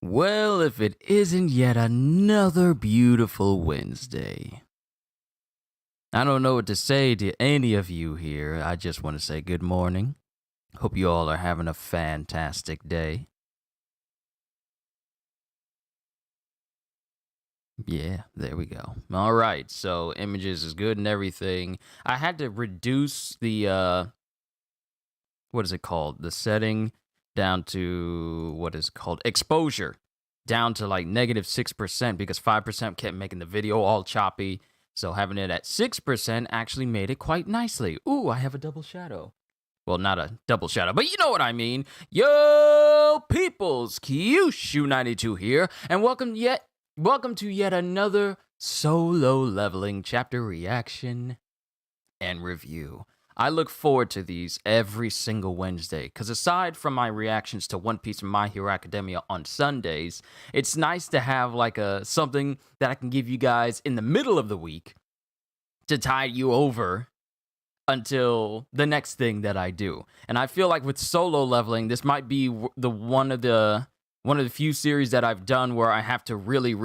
Well, if it isn't yet another beautiful Wednesday. I don't know what to say to any of you here. I just want to say good morning. Hope you all are having a fantastic day. Yeah, there we go. All right, so images is good and everything. I had to reduce the what is it called? The setting down to what is called exposure down to like -6% because 5% kept making the video all choppy. So having it at 6% actually made it quite nicely. Ooh, I have a double shadow. Well, not a double shadow, but you know what I mean. Yo, peoples, Kyushu92 here, and welcome to yet another solo leveling chapter reaction and review. I look forward to these every single Wednesday, because aside from my reactions to One Piece and My Hero Academia on Sundays, it's nice to have like something that I can give you guys in the middle of the week to tide you over until the next thing that I do. And I feel like with solo leveling, this might be one of the few series that I've done where I have to really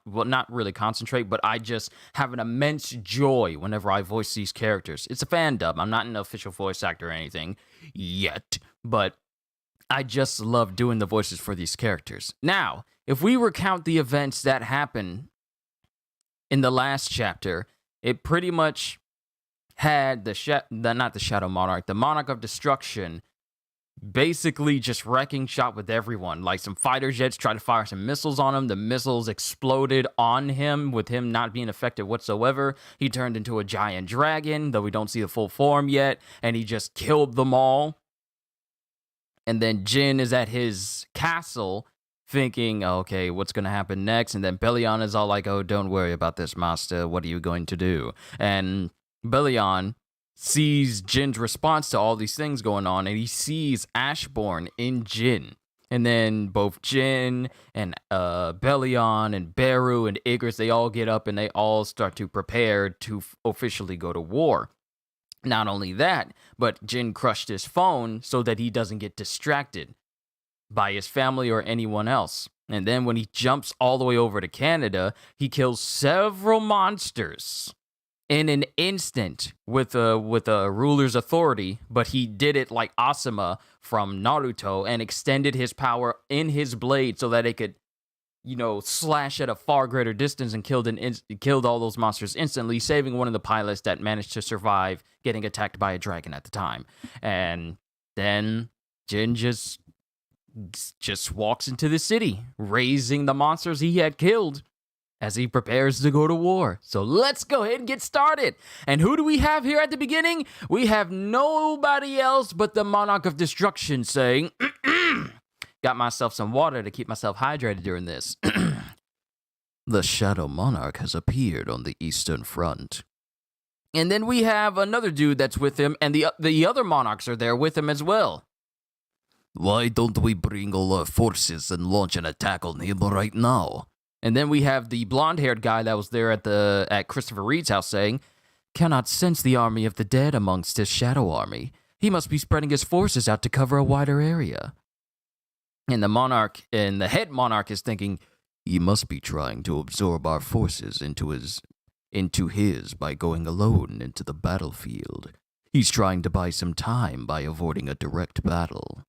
not really concentrate, but I just have an immense joy whenever I voice these characters. It's a fan dub. I'm not an official voice actor or anything yet, but I just love doing the voices for these characters. Now, if we recount the events that happened in the last chapter, it pretty much had the Shadow Monarch, the Monarch of Destruction, basically just wrecking shop with everyone. Like some fighter jets tried to fire some missiles on him. The missiles exploded on him with him not being affected whatsoever. He turned into a giant dragon, though we don't see the full form yet, and he just killed them all. And then Jin is at his castle thinking, okay, what's going to happen next? And then Bellion is all like, oh, don't worry about this, master. What are you going to do? And Bellion sees Jin's response to all these things going on, and he sees Ashborn in Jin. And then both Jin and Bellion and Beru and Igris, they all get up and they all start to prepare to officially go to war. Not only that, but Jin crushed his phone so that he doesn't get distracted by his family or anyone else. And then when he jumps all the way over to Canada, he kills several monsters in an instant with a ruler's authority, but he did it like Asuma from Naruto and extended his power in his blade so that it could, slash at a far greater distance and killed all those monsters instantly, saving one of the pilots that managed to survive getting attacked by a dragon at the time. And then Jin just walks into the city, raising the monsters he had killed as he prepares to go to war. So let's go ahead and get started. And who do we have here at the beginning? We have nobody else but the Monarch of Destruction saying, got myself some water to keep myself hydrated during this. The Shadow Monarch has appeared on the Eastern Front. And then we have another dude that's with him, and the other monarchs are there with him as well. Why don't we bring all our forces and launch an attack on him right now? And then we have the blonde-haired guy that was there at Christopher Reed's house saying, cannot sense the army of the dead amongst his shadow army. He must be spreading his forces out to cover a wider area. And the head monarch is thinking, he must be trying to absorb our forces into his by going alone into the battlefield. He's trying to buy some time by avoiding a direct battle.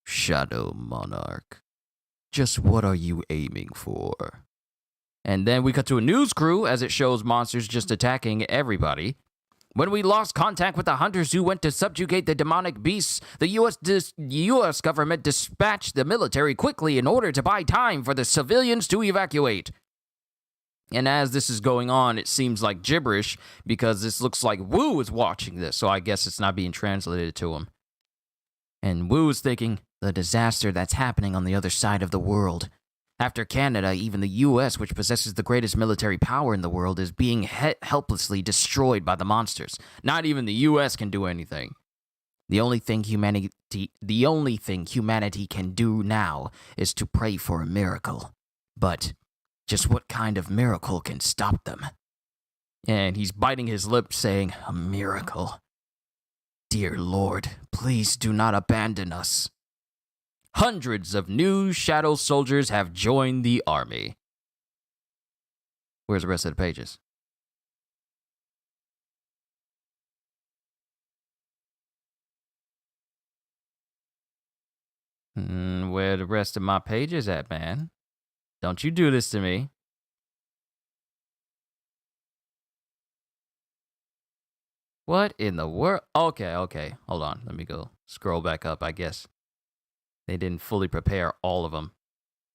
Shadow Monarch. Just what are you aiming for? And then we cut to a news crew as it shows monsters just attacking everybody. When we lost contact with the hunters who went to subjugate the demonic beasts, the U.S. government dispatched the military quickly in order to buy time for the civilians to evacuate. And as this is going on, it seems like gibberish because this looks like Woo is watching this, so I guess it's not being translated to him. And Woo is thinking, the disaster that's happening on the other side of the world. After Canada, even the U.S., which possesses the greatest military power in the world, is being helplessly destroyed by the monsters. Not even the U.S. can do anything. The only thing humanity can do now is to pray for a miracle. But just what kind of miracle can stop them? And he's biting his lip saying, a miracle. Dear Lord, please do not abandon us. Hundreds of new shadow soldiers have joined the army. Where's the rest of the pages? Where the rest of my pages at, man? Don't you do this to me. What in the world? Okay. Hold on. Let me go scroll back up, I guess. They didn't fully prepare all of them.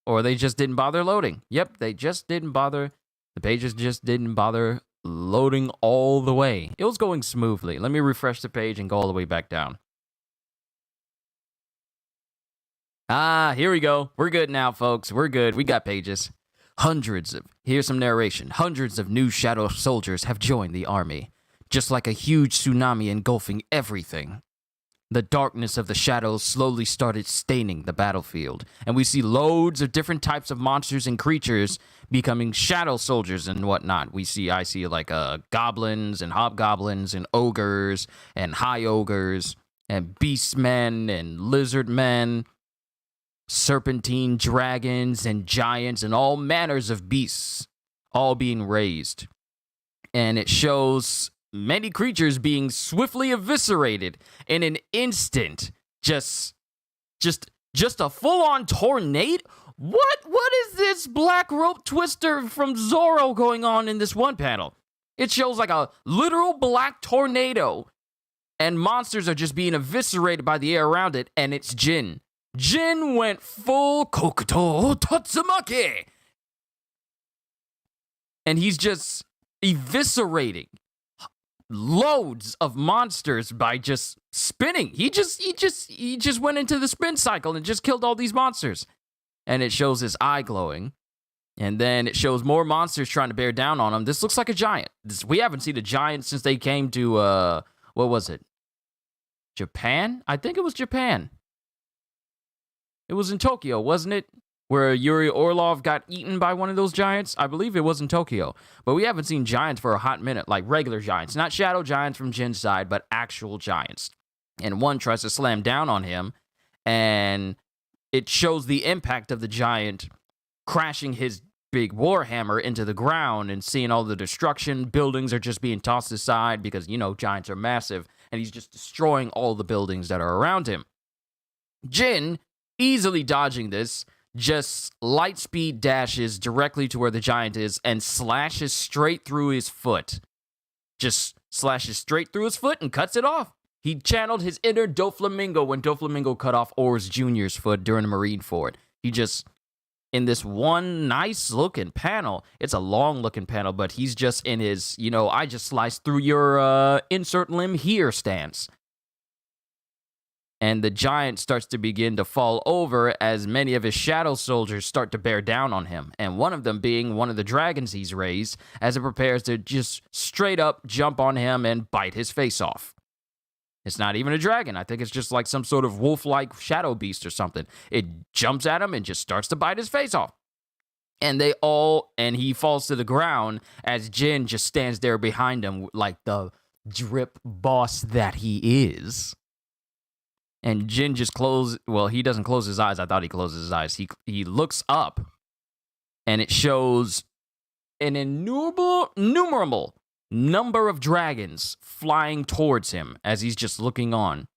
Or they just didn't bother loading. Yep, they just didn't bother. The pages just didn't bother loading all the way. It was going smoothly. Let me refresh the page and go all the way back down. Here we go. We're good now, folks. We're good. We got pages. Here's some narration. Hundreds of new shadow soldiers have joined the army, just like a huge tsunami engulfing everything. The darkness of the shadows slowly started staining the battlefield, and we see loads of different types of monsters and creatures becoming shadow soldiers and whatnot. I see like goblins and hobgoblins and ogres and high ogres and beastmen and lizard men, serpentine dragons and giants and all manners of beasts all being raised. And it shows many creatures being swiftly eviscerated in an instant. Just a full-on tornado? What is this black rope twister from Zorro going on in this one panel? It shows like a literal black tornado, and monsters are just being eviscerated by the air around it, and it's Jin. Jin went full Kokuto Tatsumaki, and he's just eviscerating loads of monsters by just spinning. He just went into the spin cycle and just killed all these monsters. And it shows his eye glowing. And then it shows more monsters trying to bear down on him. This looks like a giant. We haven't seen a giant since they came to, what was it? Japan? I think it was Japan. It was in Tokyo, wasn't it? Where Yuri Orlov got eaten by one of those giants. I believe it was in Tokyo. But we haven't seen giants for a hot minute, like regular giants. Not shadow giants from Jin's side, but actual giants. And one tries to slam down on him, and it shows the impact of the giant crashing his big warhammer into the ground and seeing all the destruction. Buildings are just being tossed aside because, giants are massive, and he's just destroying all the buildings that are around him. Jin, easily dodging this, just light speed dashes directly to where the giant is and slashes straight through his foot. Just slashes straight through his foot and cuts it off. He channeled his inner Doflamingo when Doflamingo cut off Ors Jr.'s foot during the Marineford. He just, in this one nice looking panel, it's a long looking panel, but he's just in his, I just sliced through your insert limb here stance. And the giant starts to begin to fall over as many of his shadow soldiers start to bear down on him. And one of them being one of the dragons he's raised as it prepares to just straight up jump on him and bite his face off. It's not even a dragon. I think it's just like some sort of wolf-like shadow beast or something. It jumps at him and just starts to bite his face off. And he falls to the ground as Jin just stands there behind him like the drip boss that he is. And Jin just he doesn't close his eyes. I thought he closes his eyes. He looks up, and it shows an innumerable number of dragons flying towards him as he's just looking on.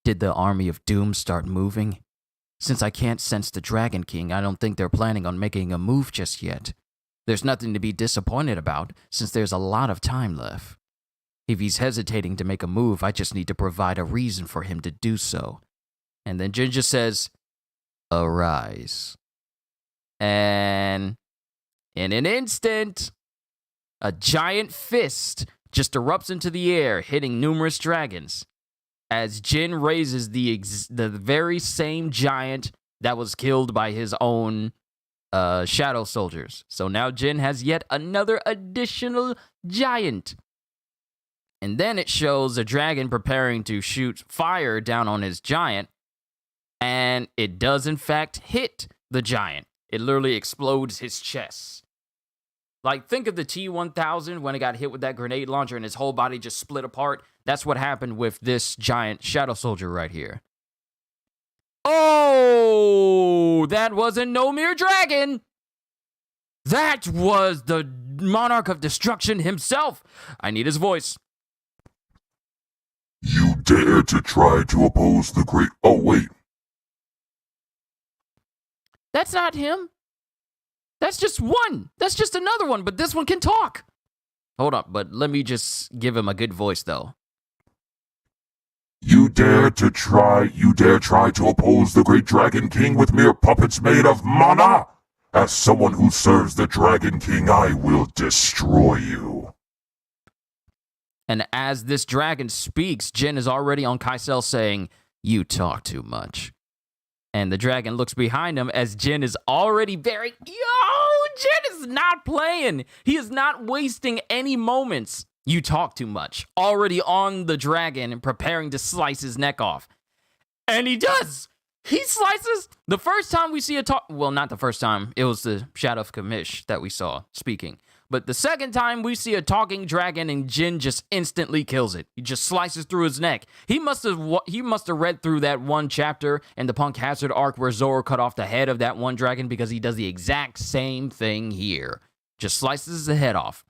Did the army of doom start moving? Since I can't sense the Dragon King, I don't think they're planning on making a move just yet. There's nothing to be disappointed about, since there's a lot of time left. If he's hesitating to make a move, I just need to provide a reason for him to do so. And then Jin just says, arise. And in an instant, a giant fist just erupts into the air, hitting numerous dragons. As Jin raises the very same giant that was killed by his own shadow soldiers. So now Jin has yet another additional giant. And then it shows a dragon preparing to shoot fire down on his giant. And it does, in fact, hit the giant. It literally explodes his chest. Like, think of the T-1000 when it got hit with that grenade launcher and his whole body just split apart. That's what happened with this giant shadow soldier right here. Oh, that wasn't no mere dragon. That was the Monarch of Destruction himself. I need his voice. You dare to try to oppose the great... Oh, wait. That's not him. That's just one. That's just another one, but this one can talk. Hold up, but let me just give him a good voice, though. You dare try to oppose the great Dragon King with mere puppets made of mana? As someone who serves the Dragon King, I will destroy you. And as this dragon speaks, Jin is already on Kaisel saying, you talk too much. And the dragon looks behind him as Jin is already very... Jin is not playing. He is not wasting any moments. You talk too much. Already on the dragon and preparing to slice his neck off. And he does. He slices. The first time we see a talk... Well, not the first time. It was the Shadow of Kamish that we saw speaking. But the second time we see a talking dragon and Jin just instantly kills it. He just slices through his neck. He must have read through that one chapter in the Punk Hazard arc where Zoro cut off the head of that one dragon, because he does the exact same thing here. Just slices the head off.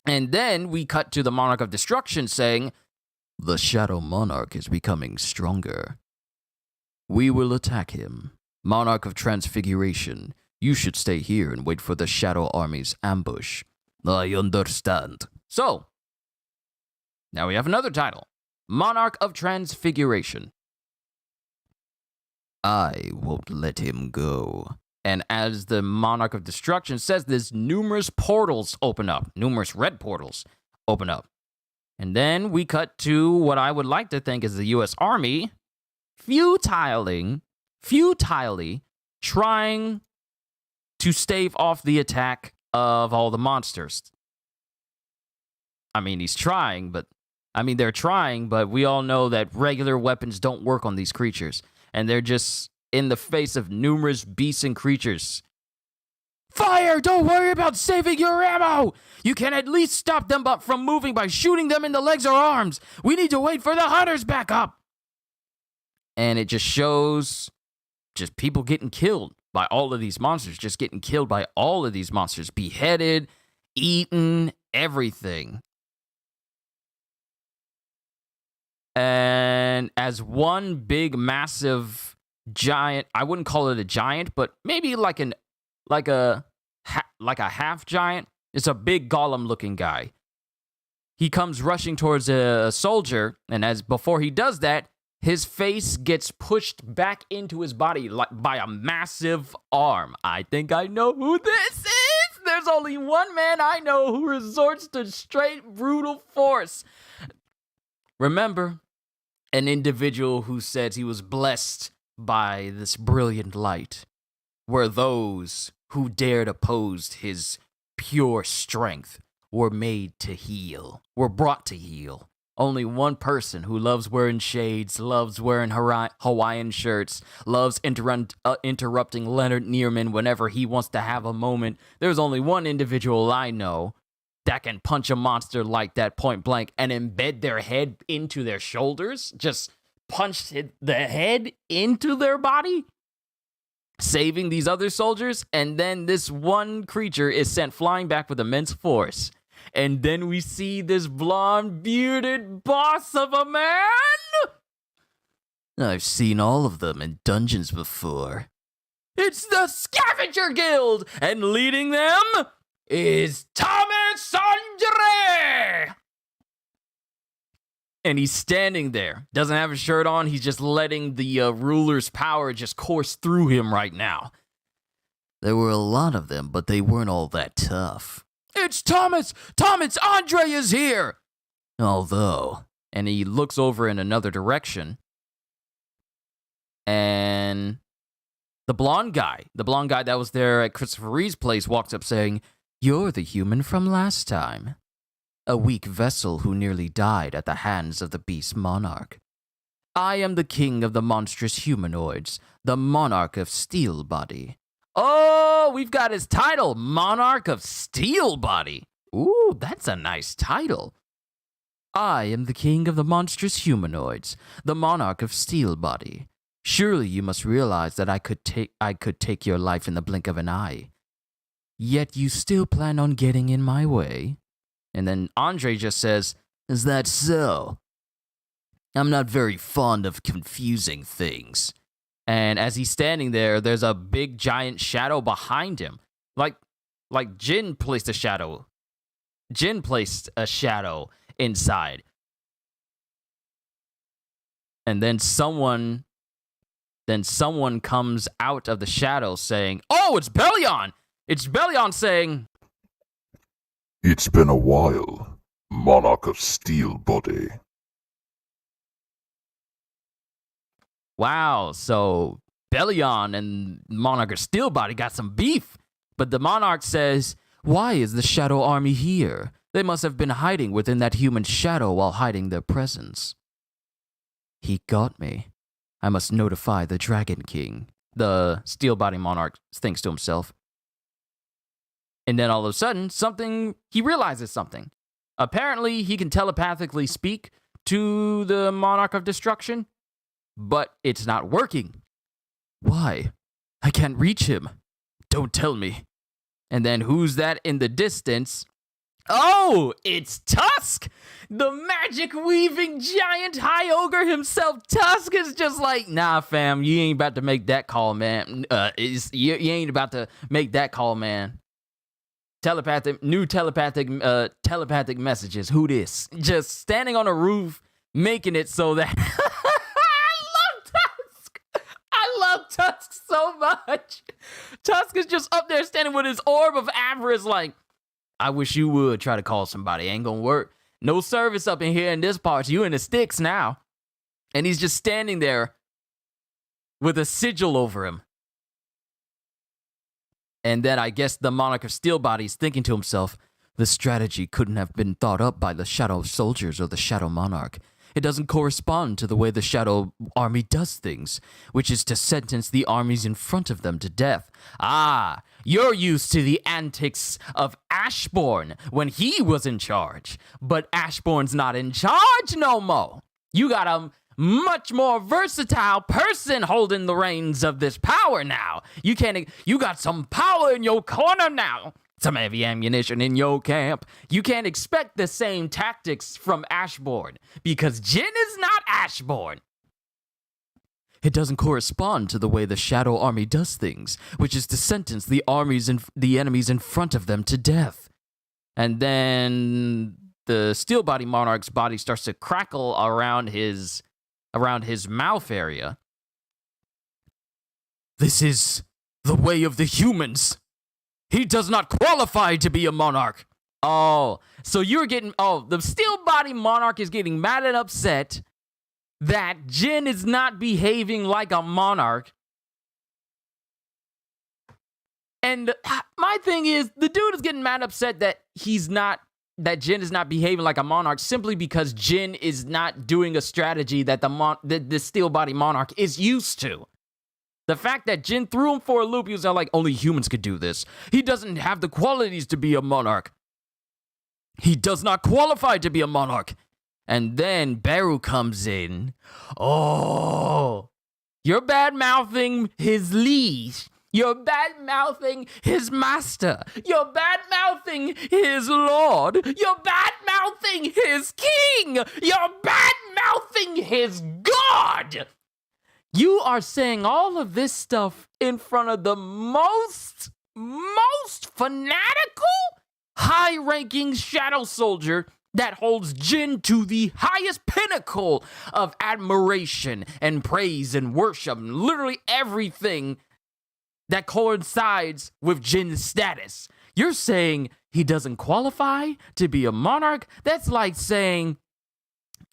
And then we cut to the Monarch of Destruction saying, the Shadow Monarch is becoming stronger. We will attack him. Monarch of Transfiguration. You should stay here and wait for the Shadow Army's ambush. I understand. So, now we have another title. Monarch of Transfiguration. I won't let him go. And as the Monarch of Destruction says this, numerous portals open up. Numerous red portals open up. And then we cut to what I would like to think is the U.S. Army futilely trying to stave off the attack of all the monsters. I mean, they're trying, but we all know that regular weapons don't work on these creatures. And they're just in the face of numerous beasts and creatures. Fire! Don't worry about saving your ammo! You can at least stop them from moving by shooting them in the legs or arms. We need to wait for the hunters back up. And it just shows just people getting killed by all of these monsters, beheaded, eaten, everything. And as one big, massive giant, I wouldn't call it a giant, but maybe like a half giant. It's a big golem-looking guy. He comes rushing towards a soldier, and before he does that, his face gets pushed back into his body by a massive arm. I think I know who this is. There's only one man I know who resorts to straight brutal force. Remember, an individual who said he was blessed by this brilliant light were those who dared oppose his pure strength, were brought to heal. Only one person who loves wearing shades, loves wearing Hawaiian shirts, loves interrupting Leonard Nierman whenever he wants to have a moment. There's only one individual I know that can punch a monster like that point blank and embed their head into their shoulders. Just punch the head into their body, saving these other soldiers. And then this one creature is sent flying back with immense force. And then we see this blonde, bearded boss of a man. I've seen all of them in dungeons before. It's the Scavenger Guild, and leading them is Thomas Andre. And he's standing there, doesn't have a shirt on. He's just letting the ruler's power just course through him right now. There were a lot of them, but they weren't all that tough. It's Thomas! Thomas Andre is here! Although, and he looks over in another direction, and the blonde guy that was there at Christopher Reeve's place walks up saying, "You're the human from last time. A weak vessel who nearly died at the hands of the beast monarch. I am the king of the monstrous humanoids, the monarch of Steel Body." Oh, we've got his title, Monarch of Steel Body. Ooh, that's a nice title. I am the king of the monstrous humanoids, the monarch of Steel Body. Surely you must realize that I could take your life in the blink of an eye. Yet you still plan on getting in my way? And then Andre just says, is that so? I'm not very fond of confusing things. And as he's standing there, there's a big giant shadow behind him. Like Jin placed a shadow. Jin placed a shadow inside. And then someone comes out of the shadow saying, oh, it's Bellion! It's Bellion saying, it's been a while, Monarch of Steel Body. wow, so Bellion and Monarch of Steel Body got some beef. But the Monarch says, why is the Shadow Army here? They must have been hiding within that human shadow while hiding their presence. He got me. I must notify the Dragon King. The Steel Body Monarch thinks to himself. And then all of a sudden, he realizes something. Apparently, he can telepathically speak to the Monarch of Destruction, but it's not working. Why? I can't reach him. Don't tell me. And then who's that in the distance? Oh, it's Tusk! The magic weaving giant high ogre himself. Tusk is just like, nah, fam, you ain't about to make that call, man. You ain't about to make that call, man. Telepathic messages. Who this? Just standing on a roof, making it so that I love Tusk so much. Tusk is just up there standing with his orb of avarice like, I wish you would try to call somebody. Ain't gonna work. No service up in here in this part. You in the sticks now. And he's just standing there with a sigil over him. And then I guess the Monarch of Steel Body is thinking to himself, the strategy couldn't have been thought up by the Shadow Soldiers or the Shadow Monarch. It doesn't correspond to the way the Shadow Army does things, which is to sentence the armies in front of them to death. Ah, you're used to the antics of Ashbourne when he was in charge. But Ashbourne's not in charge no more. You got a much more versatile person holding the reins of this power now. You got some power in your corner now. Some heavy ammunition in your camp. You can't expect the same tactics from Ashbourne, because Jin is not Ashbourne. It doesn't correspond to the way the Shadow Army does things, which is to sentence the enemies in front of them to death. And then the Steel Body Monarch's body starts to crackle around his mouth area. This is the way of the humans. He does not qualify to be a monarch. Oh, so the Steel Body Monarch is getting mad and upset that Jin is not behaving like a monarch. And my thing is, the dude is getting mad upset that Jin is not behaving like a monarch simply because Jin is not doing a strategy that the Steel Body Monarch is used to. The fact that Jin threw him for a loop, he was like, only humans could do this. He doesn't have the qualities to be a monarch. He does not qualify to be a monarch. And then Beru comes in. Oh, you're bad-mouthing his liege. You're bad-mouthing his master. You're bad-mouthing his lord. You're bad-mouthing his king. You're bad-mouthing his god. You are saying all of this stuff in front of the most fanatical, high-ranking Shadow Soldier that holds Jin to the highest pinnacle of admiration and praise and worship, and literally everything that coincides with Jin's status. You're saying he doesn't qualify to be a monarch? That's like saying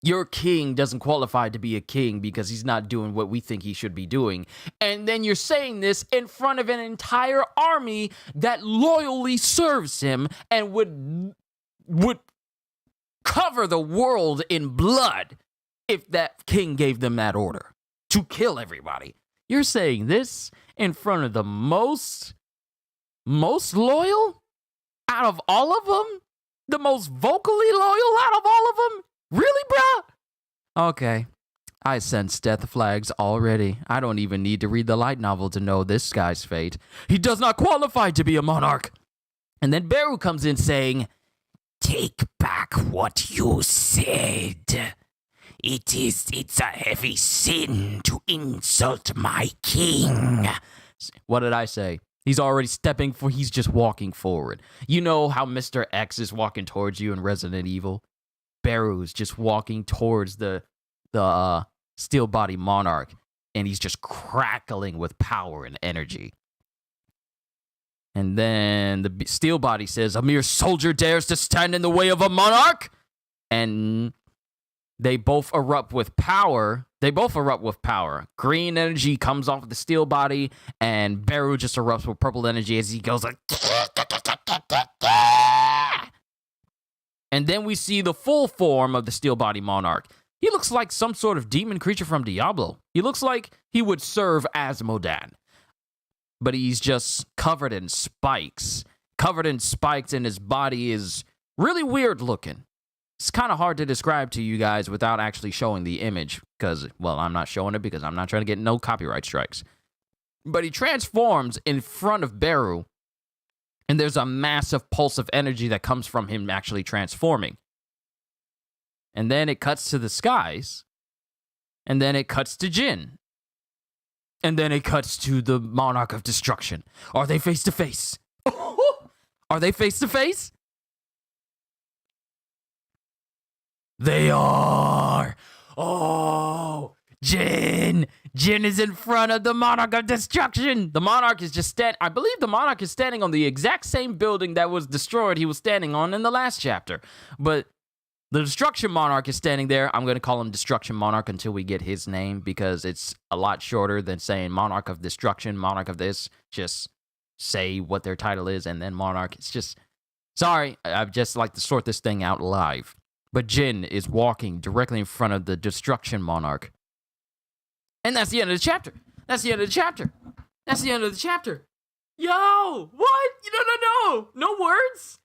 your king doesn't qualify to be a king because he's not doing what we think he should be doing. And then you're saying this in front of an entire army that loyally serves him and would cover the world in blood if that king gave them that order to kill everybody. You're saying this in front of the most loyal out of all of them? The most vocally loyal out of all of them? Really, bruh? Okay. I sense death flags already. I don't even need to read the light novel to know this guy's fate. He does not qualify to be a monarch. And then Beru comes in saying, take back what you said. It's a heavy sin to insult my king. What did I say? He's already he's just walking forward. You know how Mr. X is walking towards you in Resident Evil? Beru's just walking towards the steel body monarch, and he's just crackling with power and energy. And then the steel body says, a mere soldier dares to stand in the way of a monarch? And they both erupt with power. Green energy comes off of the steel body, and Beru just erupts with purple energy as he goes like... And then we see the full form of the steel body monarch. He looks like some sort of demon creature from Diablo. He looks like he would serve as Modan. But he's just covered in spikes. And his body is really weird looking. It's kind of hard to describe to you guys without actually showing the image. Because, well, I'm not showing it because I'm not trying to get no copyright strikes. But he transforms in front of Beru. And there's a massive pulse of energy that comes from him actually transforming. And then it cuts to the skies. And then it cuts to Jin. And then it cuts to the Monarch of Destruction. Are they face to face? Are they face to face? They are. Oh, Jin. Jin is in front of the Monarch of Destruction. The Monarch is just I believe the Monarch is standing on the exact same building that was destroyed he was standing on in the last chapter. But the Destruction Monarch is standing there. I'm going to call him Destruction Monarch until we get his name because it's a lot shorter than saying Monarch of Destruction, Monarch of this. Just say what their title is and then Monarch. It's just, sorry, I'd just like to sort this thing out live. But Jin is walking directly in front of the Destruction Monarch. And that's the end of the chapter. Yo, what? No. No words?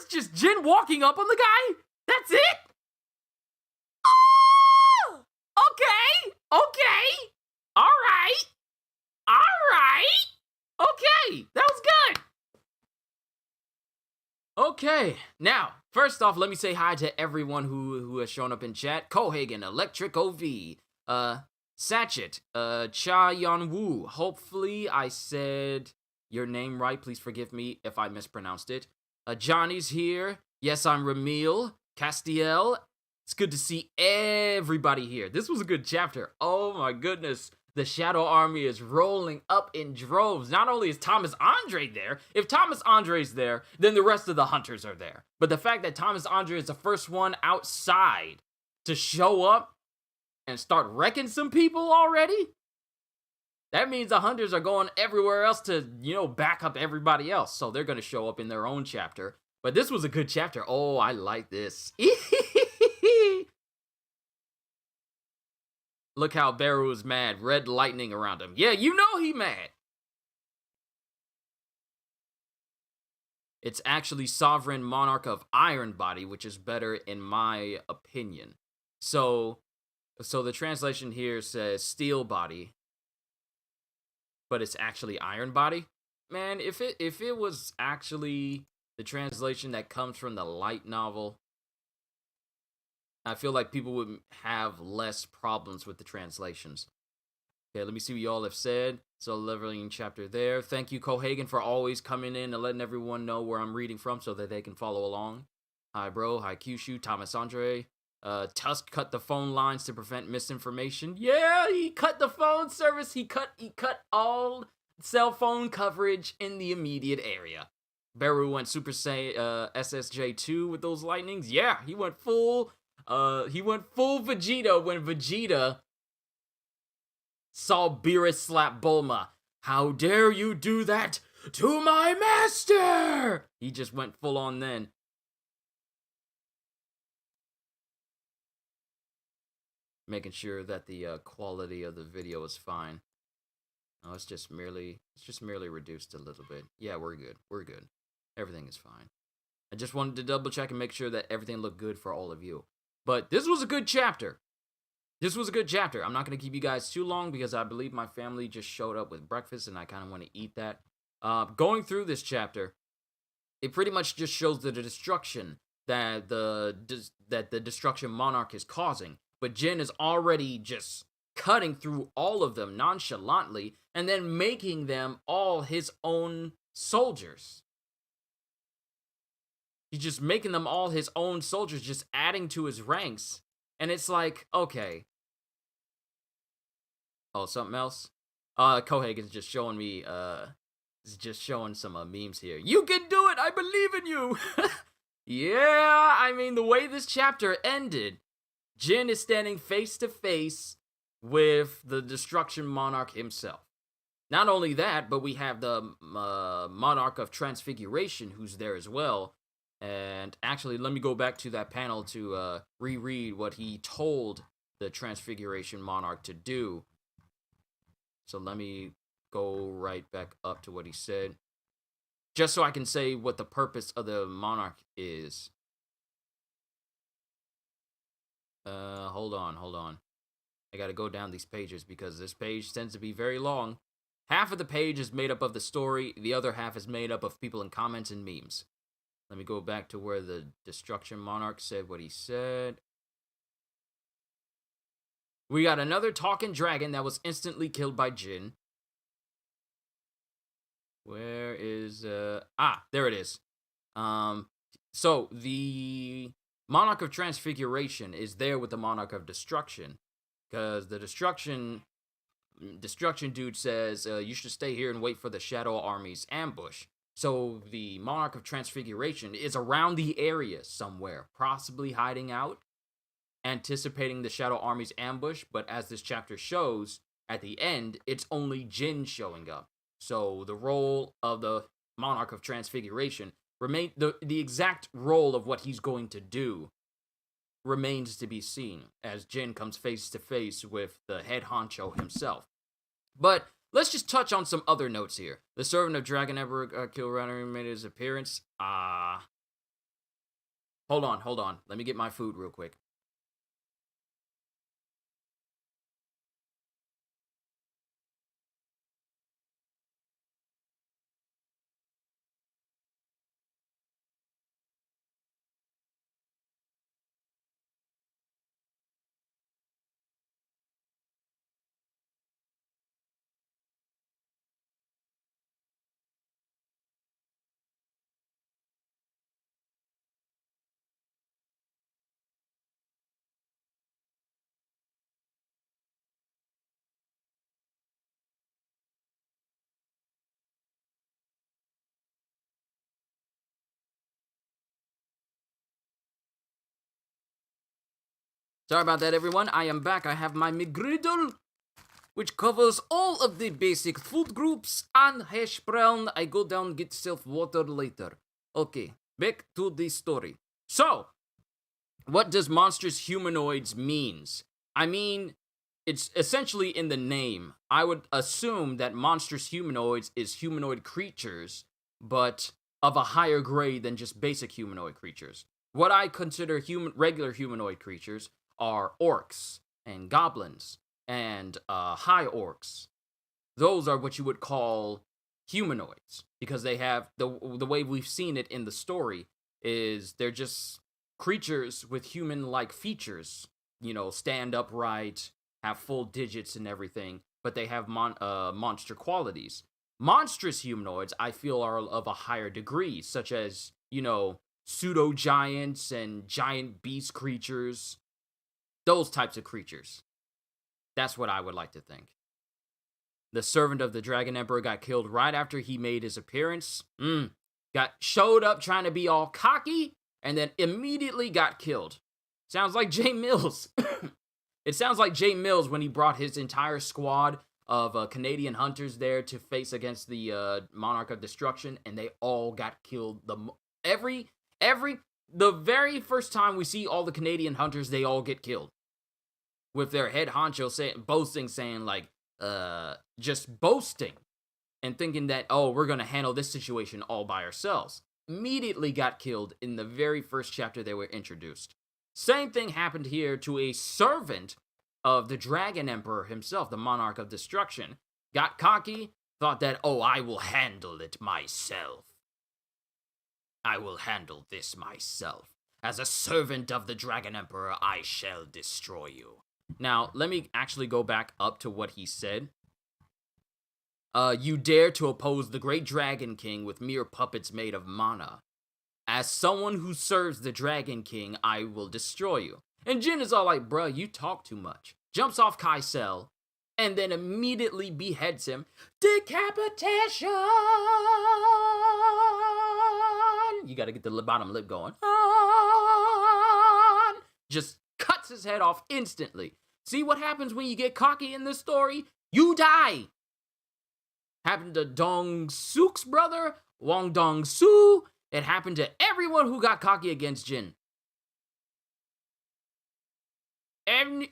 Just Jin walking up on the guy? That's it? Oh! Okay. All right. Okay, that was good. Okay, now, first off, let me say hi to everyone who has shown up in chat. Kohagen, Electric OV, Satchet, Cha Yon Woo. Hopefully I said your name right. Please forgive me if I mispronounced it. Johnny's here. Yes, I'm Ramil. Castiel. It's good to see everybody here. This was a good chapter. Oh my goodness. The Shadow Army is rolling up in droves. Not only is Thomas Andre there, if Thomas Andre's there, then the rest of the hunters are there. But the fact that Thomas Andre is the first one outside to show up and start wrecking some people already, that means the hunters are going everywhere else to, back up everybody else. So they're going to show up in their own chapter. But this was a good chapter. Oh, I like this. Look how Beru is mad. Red lightning around him. Yeah, he mad. It's actually Sovereign Monarch of Iron Body, which is better in my opinion. So the translation here says Steel Body, but it's actually Iron Body. Man, if it was actually the translation that comes from the light novel, I feel like people would have less problems with the translations. Okay, let me see what y'all have said. So, leveling chapter there. Thank you, Kohagen, for always coming in and letting everyone know where I'm reading from so that they can follow along. Hi, bro. Hi, Kyushu. Thomas Andre. Tusk cut the phone lines to prevent misinformation. Yeah, he cut the phone service. He cut all cell phone coverage in the immediate area. Beru went Super Saiyan SSJ2 with those lightnings. Yeah, he went full Vegeta when Vegeta saw Beerus slap Bulma. How dare you do that to my master? He just went full on then. Making sure that the quality of the video is fine. Oh, it's just merely reduced a little bit. Yeah, we're good. Everything is fine. I just wanted to double check and make sure that everything looked good for all of you. But this was a good chapter. This was a good chapter. I'm not going to keep you guys too long because I believe my family just showed up with breakfast and I kind of want to eat that. Going through this chapter, it pretty much just shows the destruction that the destruction Monarch is causing. But Jin is already just cutting through all of them nonchalantly and then making them all his own soldiers. He's just making them all his own soldiers, just adding to his ranks. And it's like, okay. Oh, something else? Kohei is just showing me, is just showing some memes here. You can do it! I believe in you! Yeah, I mean, the way this chapter ended, Jin is standing face to face with the Destruction Monarch himself. Not only that, but we have the Monarch of Transfiguration who's there as well. And actually, let me go back to that panel to reread what he told the Transfiguration Monarch to do. So let me go right back up to what he said. Just so I can say what the purpose of the Monarch is. Hold on. I gotta go down these pages because this page tends to be very long. Half of the page is made up of the story, the other half is made up of people in comments and memes. Let me go back to where the Destruction Monarch said what he said. We got another talking dragon that was instantly killed by Jin. Where is, there it is. So the Monarch of Transfiguration is there with the Monarch of Destruction. Because the Destruction dude says, you should stay here and wait for the Shadow Army's ambush. So the Monarch of Transfiguration is around the area somewhere, possibly hiding out, anticipating the Shadow Army's ambush. But as this chapter shows, at the end, it's only Jin showing up. So the role of the Monarch of Transfiguration the exact role of what he's going to do remains to be seen as Jin comes face to face with the head honcho himself. But let's just touch on some other notes here. The servant of Dragon Emperor Killrunner made his appearance. Hold on. Let me get my food real quick. Sorry about that, everyone. I am back. I have my McGriddle, which covers all of the basic food groups and hash brown. I go down get self water later. Okay, back to the story. So, what does monstrous humanoids means? I mean, it's essentially in the name. I would assume that monstrous humanoids is humanoid creatures, but of a higher grade than just basic humanoid creatures. What I consider regular humanoid creatures are orcs and goblins and high orcs. Those are what you would call humanoids because they have the way we've seen it in the story is they're just creatures with human-like features. You know, stand upright, have full digits and everything, but they have monster qualities. Monstrous humanoids, I feel, are of a higher degree, such as, you know, pseudo giants and giant beast creatures. Those types of creatures. That's what I would like to think. The servant of the Dragon Emperor got killed right after he made his appearance. Showed up trying to be all cocky, and then immediately got killed. Sounds like Jay Mills. It sounds like Jay Mills when he brought his entire squad of Canadian hunters there to face against the Monarch of Destruction, and they all got killed. The very first time we see all the Canadian hunters, they all get killed. With their head honcho saying like, just boasting and thinking that, oh, we're going to handle this situation all by ourselves. Immediately got killed in the very first chapter they were introduced. Same thing happened here to a servant of the Dragon Emperor himself, the Monarch of Destruction, got cocky, thought that, oh, I will handle it myself. I will handle this myself. As a servant of the Dragon Emperor, I shall destroy you. Now, let me actually go back up to what he said. You dare to oppose the great Dragon King with mere puppets made of mana. As someone who serves the Dragon King, I will destroy you. And Jin is all like, bruh, you talk too much. Jumps off Kaisel, and then immediately beheads him. Decapitation! You gotta get the bottom lip going. Just cuts his head off instantly. See what happens when you get cocky in this story? You die! Happened to Dong Suk's brother, Wong Dong Su. It happened to everyone who got cocky against Jin.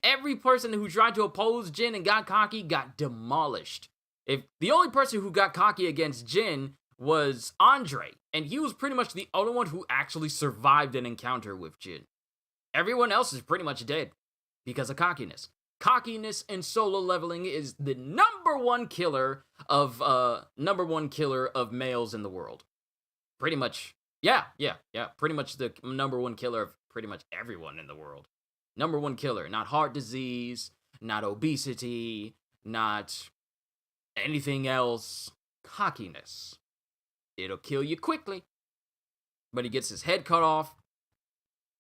Every person who tried to oppose Jin and got cocky got demolished. If the only person who got cocky against Jin was Andre, and he was pretty much the only one who actually survived an encounter with Jin. Everyone else is pretty much dead because of cockiness. Cockiness in solo leveling is the number one killer of males in the world. Pretty much, yeah. Pretty much the number one killer of pretty much everyone in the world. Number one killer, not heart disease, not obesity, not anything else. Cockiness. It'll kill you quickly. But he gets his head cut off.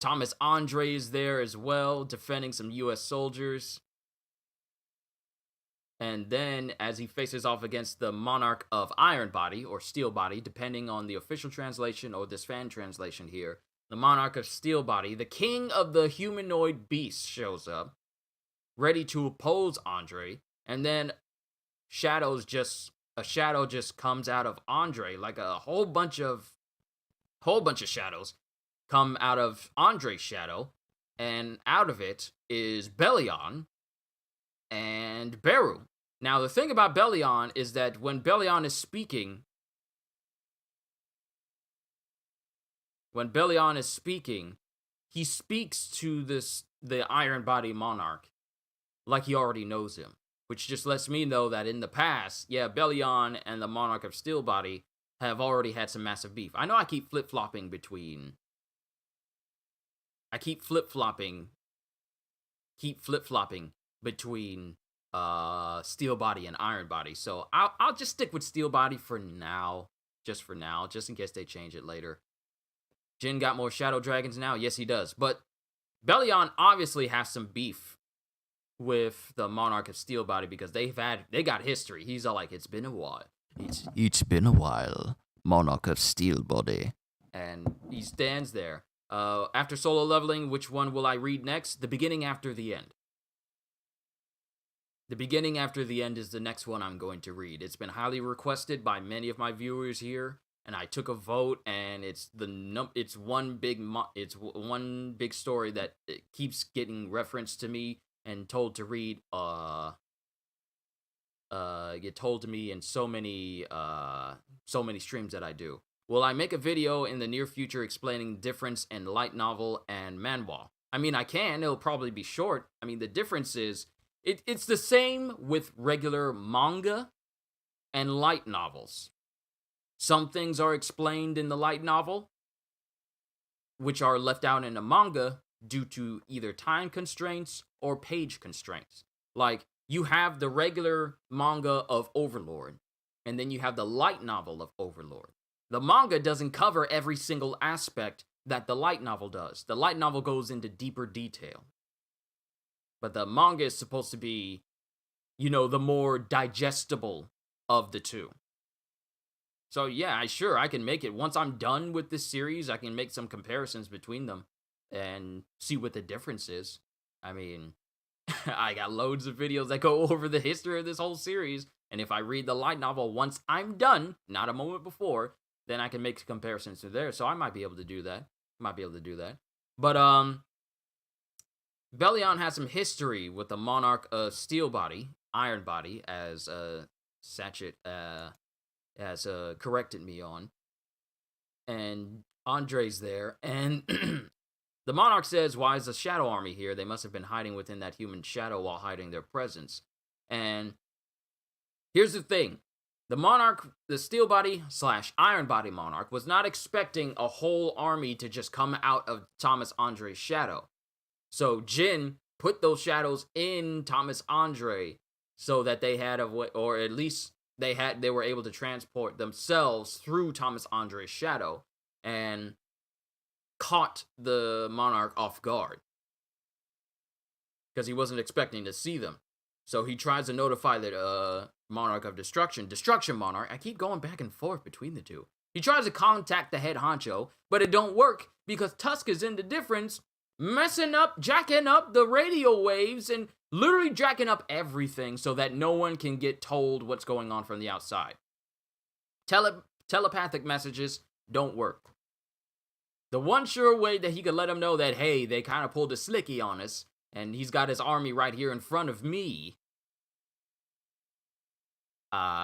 Thomas Andre is there as well, defending some US soldiers. And then, as he faces off against the Monarch of Iron Body, or Steel Body, depending on the official translation or this fan translation here, the Monarch of Steel Body, the king of the humanoid beasts, shows up, ready to oppose Andre, and then a shadow just comes out of Andre, like a whole bunch of shadows come out of Andre's shadow, and out of it is Belion and Beru. Now, the thing about Belion is that when Belion is speaking, he speaks to the Iron Body Monarch like he already knows him, which just lets me know that in the past, yeah, Belion and the Monarch of Steel Body have already had some massive beef. I know I keep flip-flopping between Steel Body and Iron Body, so I'll just stick with Steel Body for now, just in case they change it later. Jin got more Shadow Dragons now? Yes, he does. But Belion obviously has some beef with the Monarch of Steel Body because they got history. He's all like, it's been a while. It's been a while, Monarch of Steel Body. And he stands there. After solo leveling, which one will I read next? The Beginning After the End. The Beginning After the End is the next one I'm going to read. It's been highly requested by many of my viewers here, and I took a vote, and it's one big story that it keeps getting referenced to me and told to read. Get told to me in so many streams that I do. Will I make a video in the near future explaining the difference in light novel and manhwa? I mean, I can. It'll probably be short. I mean, the difference is it's the same with regular manga and light novels. Some things are explained in the light novel, which are left out in the manga due to either time constraints or page constraints. Like, you have the regular manga of Overlord, and then you have the light novel of Overlord. The manga doesn't cover every single aspect that the light novel does. The light novel goes into deeper detail. But the manga is supposed to be, the more digestible of the two. So yeah, I can make it. Once I'm done with this series, I can make some comparisons between them and see what the difference is. I mean, I got loads of videos that go over the history of this whole series, and if I read the light novel once I'm done, not a moment before, then I can make comparisons to there. So I might be able to do that. But Belion has some history with the Monarch of Steel Body, Iron Body, as Satchet has corrected me on. And Andre's there, and The Monarch says, why is the Shadow Army here? They must have been hiding within that human shadow while hiding their presence. And here's the thing. The Monarch, the Steel Body / Iron Body Monarch, was not expecting a whole army to just come out of Thomas Andre's shadow. So Jin put those shadows in Thomas Andre so that they had a way, or at least they were able to transport themselves through Thomas Andre's shadow and caught the Monarch off guard because he wasn't expecting to see them. So he tries to notify the Monarch of Destruction Monarch. I keep going back and forth between the two. He tries to contact the head honcho, but it don't work because Tusk is in the difference, jacking up the radio waves and literally jacking up everything so that no one can get told what's going on from the outside. Telepathic messages don't work. The one sure way that he could let him know that, hey, they kind of pulled a slicky on us, and he's got his army right here in front of me.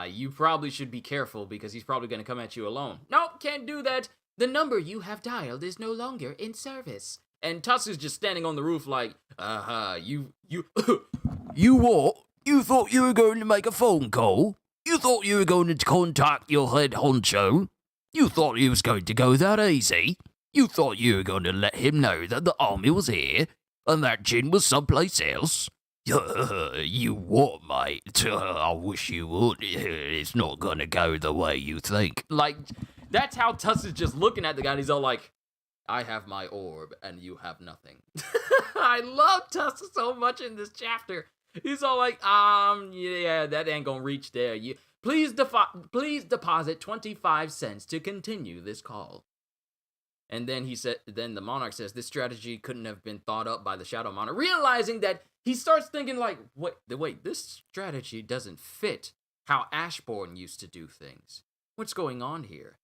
You probably should be careful because he's probably going to come at you alone. Nope, can't do that. The number you have dialed is no longer in service. And Tusk is just standing on the roof like, you You what? You thought you were going to make a phone call? You thought you were going to contact your head honcho? You thought you was going to go that easy? You thought you were going to let him know that the army was here and that Jin was someplace else? You what, mate? I wish you would. It's not going to go the way you think. Like, that's how Tusk is just looking at the guy, and he's all like, I have my orb, and you have nothing. I love Tusk so much in this chapter. He's all like, yeah, that ain't gonna reach there. Please deposit 25 cents to continue this call. And then then the Monarch says this strategy couldn't have been thought up by the Shadow Monarch, realizing that he starts thinking like, wait, this strategy doesn't fit how Ashbourne used to do things. What's going on here?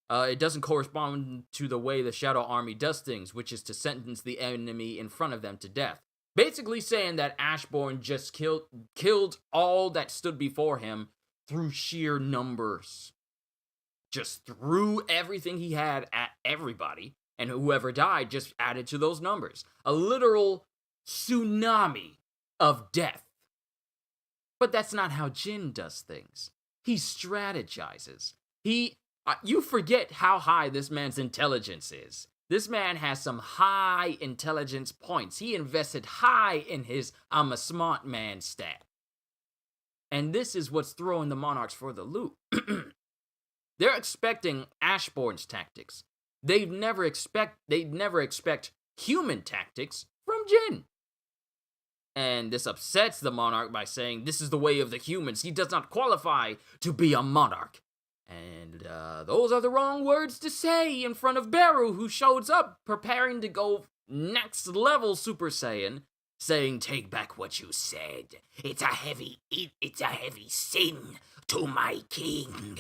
It doesn't correspond to the way the Shadow Army does things, which is to sentence the enemy in front of them to death. Basically saying that Ashbourne just killed all that stood before him through sheer numbers. Just threw everything he had at everybody, and whoever died just added to those numbers. A literal tsunami of death. But that's not how Jin does things. He strategizes. You forget how high this man's intelligence is. This man has some high intelligence points. He invested high in his I'm a smart man stat. And this is what's throwing the Monarchs for the loop. They're expecting Ashbourne's tactics. They'd never expect human tactics from Jin. And this upsets the Monarch by saying this is the way of the humans. He does not qualify to be a monarch. And those are the wrong words to say in front of Beru, who shows up preparing to go next level Super Saiyan, saying, "Take back what you said. It's a heavy sin to my king."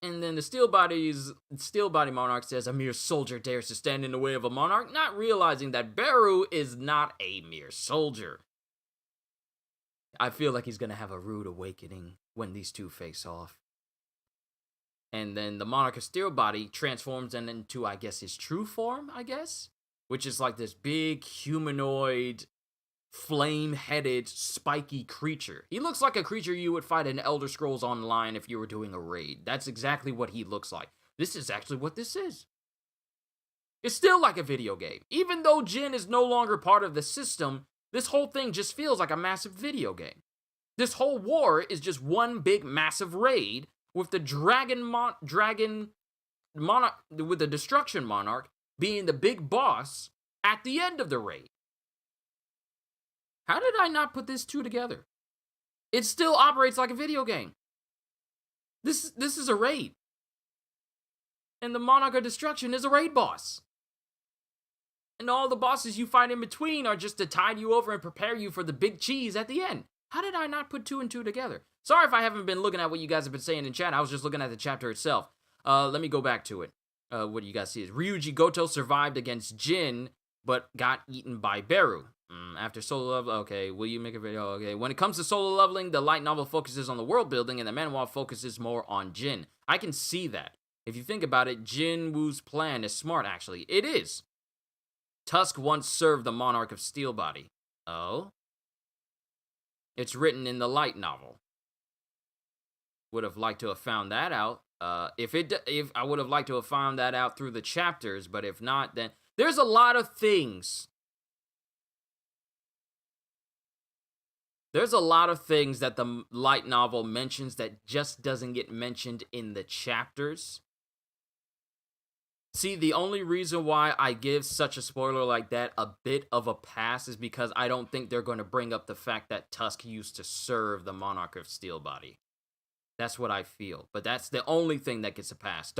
And then the Steel Body Monarch says, "A mere soldier dares to stand in the way of a monarch," not realizing that Beru is not a mere soldier. I feel like he's gonna have a rude awakening when these two face off. And then the Monarch of Steel Body transforms into, I guess, his true form, which is like this big humanoid, flame-headed, spiky creature. He looks like a creature you would fight in Elder Scrolls Online if you were doing a raid. That's exactly what he looks like. This is actually what this is. It's still like a video game. Even though Jin is no longer part of the system, this whole thing just feels like a massive video game. This whole war is just one big massive raid with the with the Destruction Monarch being the big boss at the end of the raid. How did I not put this two together? It still operates like a video game. This is a raid. And the Monarch of Destruction is a raid boss. And all the bosses you fight in between are just to tide you over and prepare you for the big cheese at the end. How did I not put two and two together? Sorry if I haven't been looking at what you guys have been saying in chat. I was just looking at the chapter itself. Let me go back to it. What do you guys see? Ryuji Goto survived against Jin, but got eaten by Beru. After solo level, okay, will you make a video? Okay, when it comes to solo leveling, the light novel focuses on the world building, and the manhwa focuses more on Jin. I can see that. If you think about it, Jin Woo's plan is smart, actually. It is. Tusk once served the Monarch of Steel Body. Oh? It's written in the light novel. Would have liked to have found that out. If I would have liked to have found that out through the chapters, but if not, then there's a lot of things. There's a lot of things that the light novel mentions that just doesn't get mentioned in the chapters. See, the only reason why I give such a spoiler like that a bit of a pass is because I don't think they're going to bring up the fact that Tusk used to serve the Monarch of Steel Body. That's what I feel. But that's the only thing that gets a pass.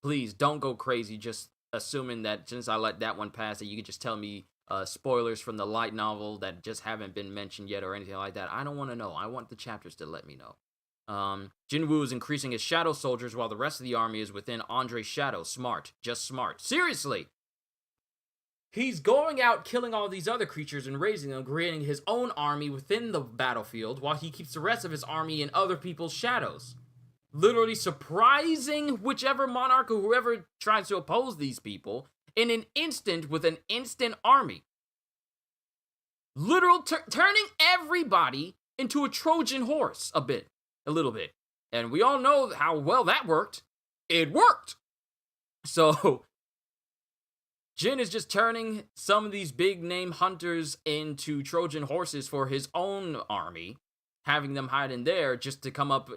Please don't go crazy just assuming that since I let that one pass that you can just tell me spoilers from the light novel that just haven't been mentioned yet or anything like that. I don't want to know. I want the chapters to let me know. Jin Woo is increasing his shadow soldiers while the rest of the army is within Andre's shadow. Smart. Just smart. Seriously! He's going out killing all these other creatures and raising them, creating his own army within the battlefield while he keeps the rest of his army in other people's shadows. Literally surprising whichever monarch or whoever tries to oppose these people in an instant with an instant army. Literal turning everybody into a Trojan horse a little bit. And we all know how well that worked. It worked! So, Jin is just turning some of these big name hunters into Trojan horses for his own army, having them hide in there just to come up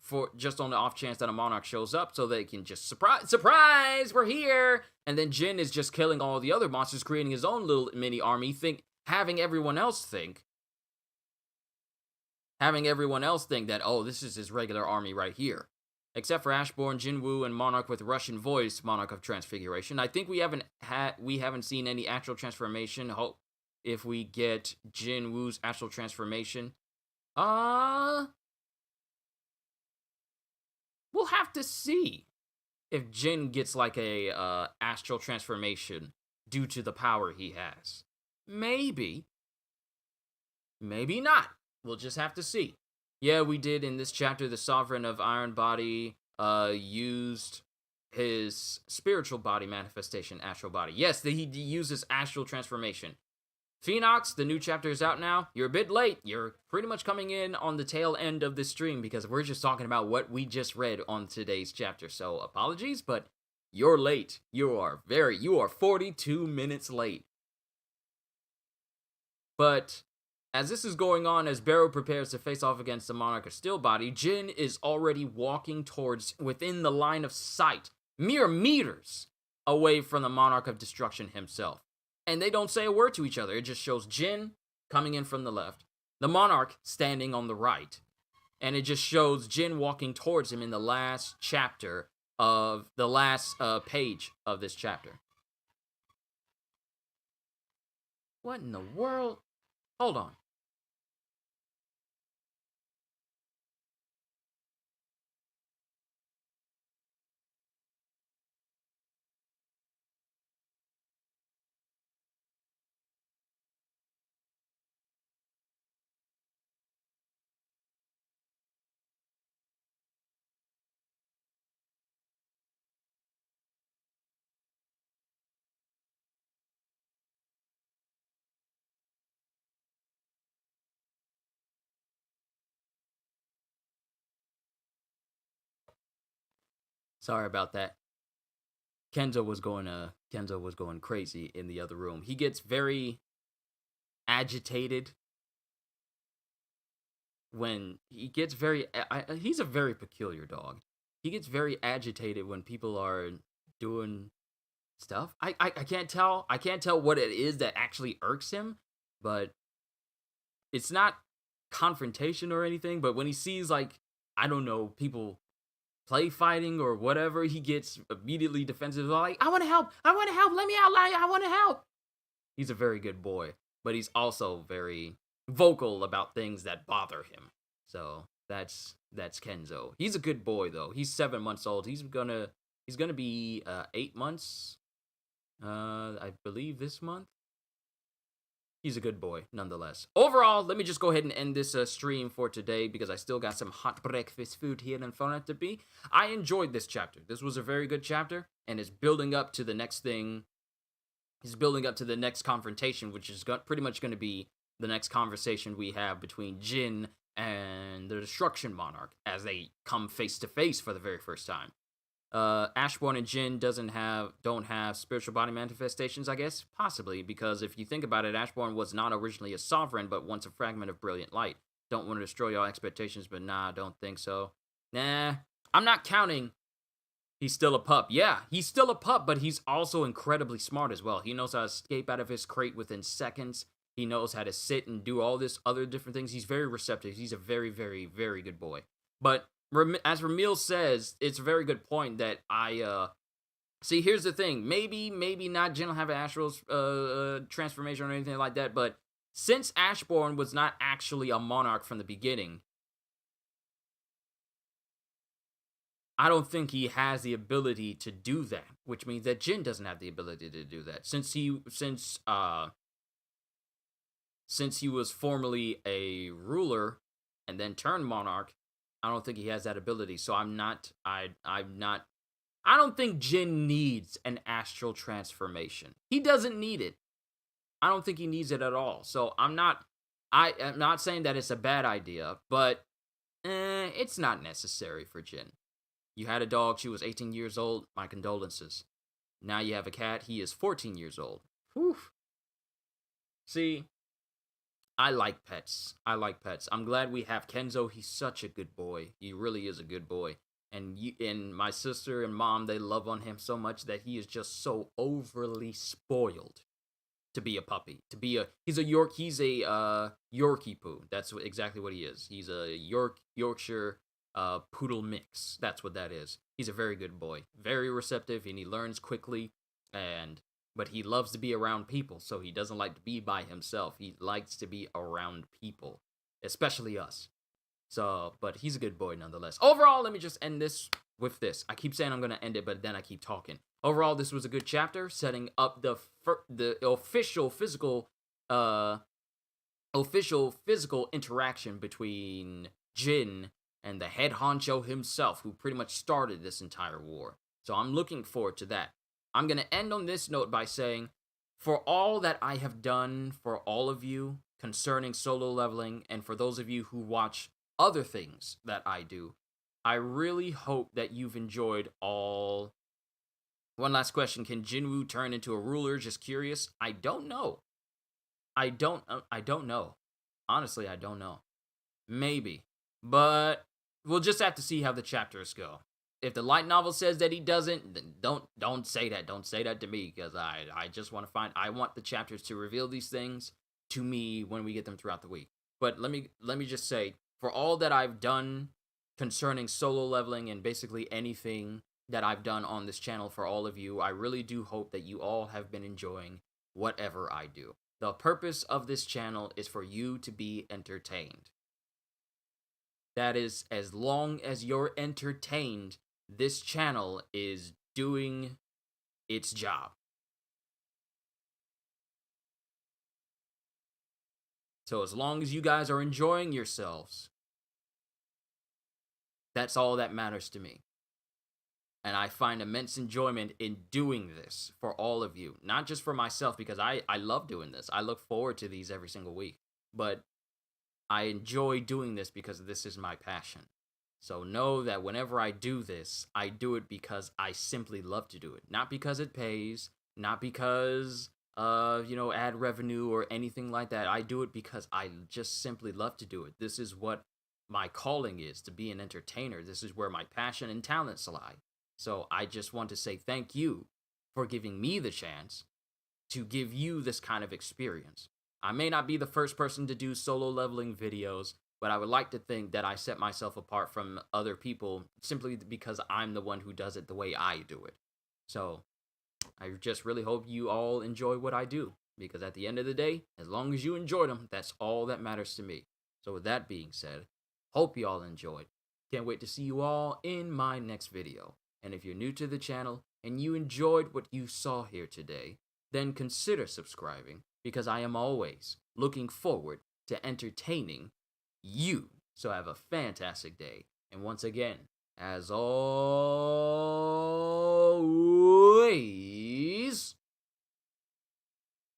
for just on the off chance that a monarch shows up so they can just surprise, we're here. And then Jin is just killing all the other monsters, creating his own little mini army, having everyone else think that, oh, this is his regular army right here. Except for Ashborn, Jin Woo, and Monarch with Russian voice, Monarch of Transfiguration. I think we haven't seen any actual transformation. Hope if we get Jin Woo's actual transformation. We'll have to see if Jin gets like a astral transformation due to the power he has. Maybe. Maybe not. We'll just have to see. Yeah, we did in this chapter, the Sovereign of Iron Body used his spiritual body manifestation, astral body. Yes, he uses astral transformation. Phoenox, the new chapter is out now. You're a bit late. You're pretty much coming in on the tail end of this stream because we're just talking about what we just read on today's chapter. So apologies, but you're late. You are 42 minutes late. But as this is going on, as Barrow prepares to face off against the Monarch of Steel Body, Jin is already walking towards within the line of sight, mere meters away from the Monarch of Destruction himself. And they don't say a word to each other. It just shows Jin coming in from the left, the Monarch standing on the right. And it just shows Jin walking towards him in the last chapter of the last page of this chapter. What in the world? Hold on. Sorry about that. Kenzo was going crazy in the other room. He gets very agitated when he's a very peculiar dog. He gets very agitated when people are doing stuff. I can't tell what it is that actually irks him, but it's not confrontation or anything, but when he sees, like, I don't know, people play fighting or whatever, he gets immediately defensive, like, I want to help, let me out, I want to help. He's a very good boy, but he's also very vocal about things that bother him. So that's Kenzo. He's a good boy though. He's 7 months old. He's gonna be 8 months, I believe, this month. He's a good boy, nonetheless. Overall, let me just go ahead and end this stream for today because I still got some hot breakfast food here in front of me. I enjoyed this chapter. This was a very good chapter, and it's building up to the next thing He's building up to the next confrontation, which is pretty much going to be the next conversation we have between Jin and the Destruction Monarch as they come face to face for the very first time. Ashbourne and Jin don't have spiritual body manifestations, I guess? Possibly, because if you think about it, Ashbourne was not originally a sovereign, but once a fragment of brilliant light. Don't want to destroy your expectations, but nah, don't think so. Nah, I'm not counting. He's still a pup. Yeah, he's still a pup, but he's also incredibly smart as well. He knows how to escape out of his crate within seconds. He knows how to sit and do all this other different things. He's very receptive. He's a very, very, very good boy. But as Ramil says, it's a very good point that see, here's the thing. Maybe not Jin will have an astral transformation or anything like that, but since Ashbourne was not actually a monarch from the beginning, I don't think he has the ability to do that, which means that Jin doesn't have the ability to do that. Since he was formerly a ruler and then turned monarch, I don't think he has that ability. So I don't think Jin needs an astral transformation. He doesn't need it. I don't think he needs it at all. So I'm not saying that it's a bad idea, but it's not necessary for Jin. You had a dog, she was 18 years old, my condolences. Now you have a cat, he is 14 years old. Whew. See, I like pets. I'm glad we have Kenzo. He's such a good boy. He really is a good boy. And my sister and mom, they love on him so much that he is just so overly spoiled to be a puppy. He's a Yorkie poo. That's exactly what he is. He's a Yorkshire poodle mix. That's what that is. He's a very good boy, very receptive, and he learns quickly. But he loves to be around people, so he doesn't like to be by himself. He likes to be around people, especially us. So, but he's a good boy nonetheless. Overall, let me just end this with this. I keep saying I'm gonna end it, but then I keep talking. Overall, this was a good chapter, setting up the official physical interaction between Jin and the head honcho himself, who pretty much started this entire war. So I'm looking forward to that. I'm going to end on this note by saying, for all that I have done for all of you concerning solo leveling, and for those of you who watch other things that I do, I really hope that you've enjoyed all. One last question. Can Jin Woo turn into a ruler? Just curious. I don't know. I don't know. Honestly, I don't know. Maybe. But we'll just have to see how the chapters go. If the light novel says that he doesn't, then don't say that. Don't say that to me, because I just want to I want the chapters to reveal these things to me when we get them throughout the week. But let me just say, for all that I've done concerning solo leveling and basically anything that I've done on this channel for all of you, I really do hope that you all have been enjoying whatever I do. The purpose of this channel is for you to be entertained. That is, as long as you're entertained, this channel is doing its job. So as long as you guys are enjoying yourselves, that's all that matters to me. And I find immense enjoyment in doing this for all of you. Not just for myself, because I love doing this. I look forward to these every single week. But I enjoy doing this because this is my passion. So know that whenever I do this, I do it because I simply love to do it. Not because it pays, not because ad revenue or anything like that. I do it because I just simply love to do it. This is what my calling is, to be an entertainer. This is where my passion and talents lie. So I just want to say thank you for giving me the chance to give you this kind of experience. I may not be the first person to do solo leveling videos, but I would like to think that I set myself apart from other people simply because I'm the one who does it the way I do it. So I just really hope you all enjoy what I do, because at the end of the day, as long as you enjoyed them, that's all that matters to me. So with that being said, hope you all enjoyed. Can't wait to see you all in my next video. And if you're new to the channel and you enjoyed what you saw here today, then consider subscribing, because I am always looking forward to entertaining you. So have a fantastic day. And once again, as always,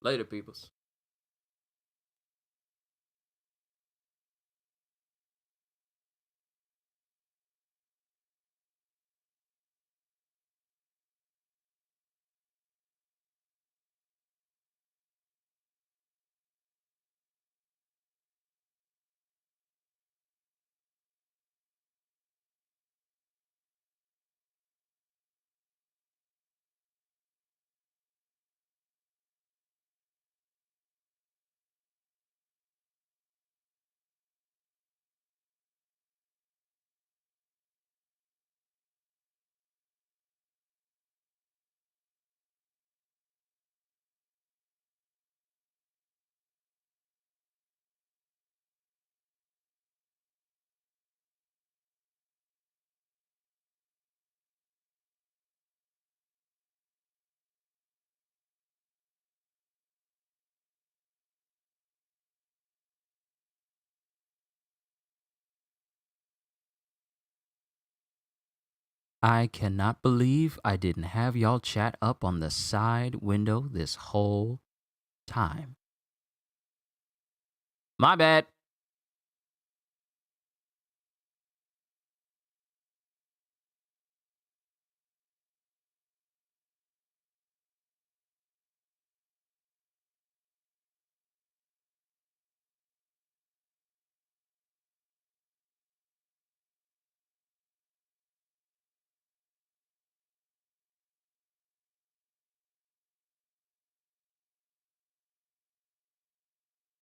Later, peoples. I cannot believe I didn't have y'all chat up on the side window this whole time. My bad.